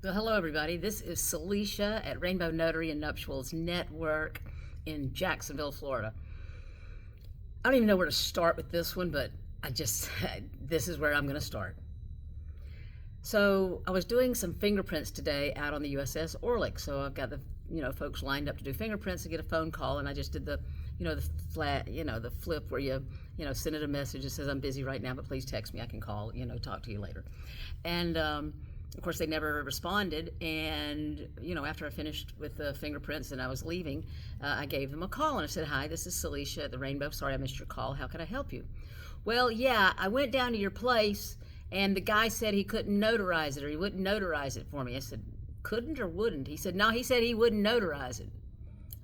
Well, hello, everybody. This is Celicia at Rainbow Notary and Nuptials Network in Jacksonville, Florida. I don't even know where to start with this one, but this is where I'm going to start. So I was doing some fingerprints today out on the USS Orlick. So I've got the folks lined up to do fingerprints and get a phone call, and I just did the the flip where you send it a message that says I'm busy right now, but please text me. I can call, talk to you later. And of course, they never responded, and after I finished with the fingerprints and I was leaving, I gave them a call and I said, "Hi, this is Celicia at the Rainbow. Sorry I missed your call. How can I help you?" "Well, yeah, I went down to your place and the guy said he couldn't notarize it, or he wouldn't notarize it for me." I said, "Couldn't or wouldn't?" He said, "No, he said he wouldn't notarize it."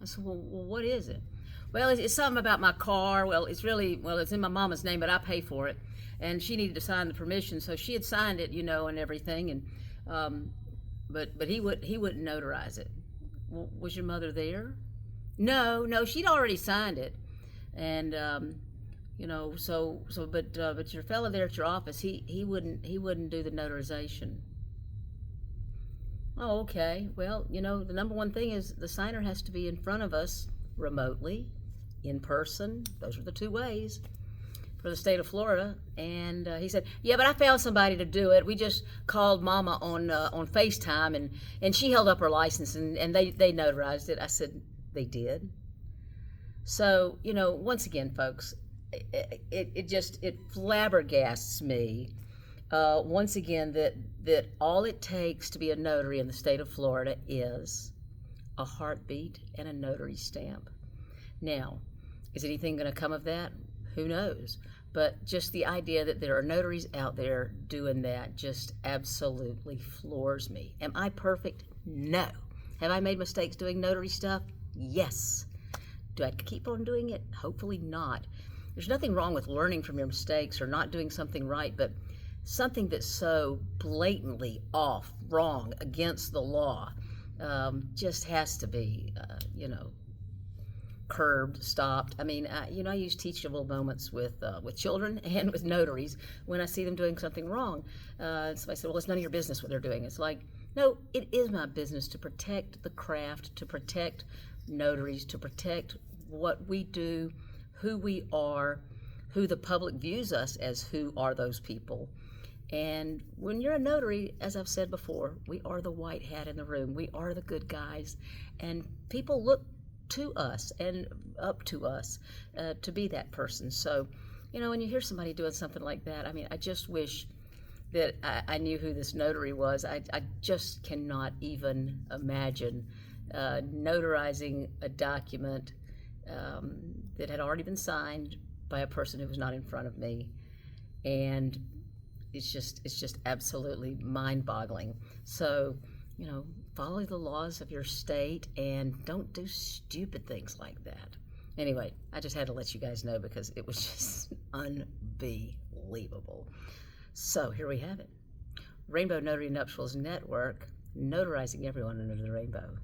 I said, well, what is it?" "Well, it's something about my car. It's in my mama's name, but I pay for it. And she needed to sign the permission, so she had signed it, and everything. And but he wouldn't notarize it." "Well, was your mother there?" No, she'd already signed it. And but your fellow there at your office, he wouldn't do the notarization." "Oh, okay. Well, the number one thing is the signer has to be in front of us remotely, in person. Those are the two ways for the state of Florida." And he said, "Yeah, but I found somebody to do it. We just called Mama on FaceTime, and she held up her license, and they notarized it." I said, "They did?" So, once again, folks, it flabbergasts me once again that all it takes to be a notary in the state of Florida is a heartbeat and a notary stamp. Now, is anything going to come of that? Who knows? But just the idea that there are notaries out there doing that just absolutely floors me. Am I perfect? No. Have I made mistakes doing notary stuff? Yes. Do I keep on doing it? Hopefully not. There's nothing wrong with learning from your mistakes or not doing something right, but something that's so blatantly off, wrong, against the law, just has to be, curbed, stopped. I mean, I use teachable moments with children and with notaries when I see them doing something wrong. Somebody said, "Well, it's none of your business what they're doing." It's like, no, it is my business to protect the craft, to protect notaries, to protect what we do, who we are, who the public views us as, who are those people. And when you're a notary, as I've said before, we are the white hat in the room. We are the good guys. And people look to us and up to us to be that person. So, when you hear somebody doing something like that, I mean, I just wish that I knew who this notary was. I just cannot even imagine notarizing a document that had already been signed by a person who was not in front of me. And it's just absolutely mind-boggling. So, follow the laws of your state and don't do stupid things like that. Anyway, I just had to let you guys know because it was just unbelievable. So here we have it. Rainbow Notary Nuptials Network, notarizing everyone under the rainbow.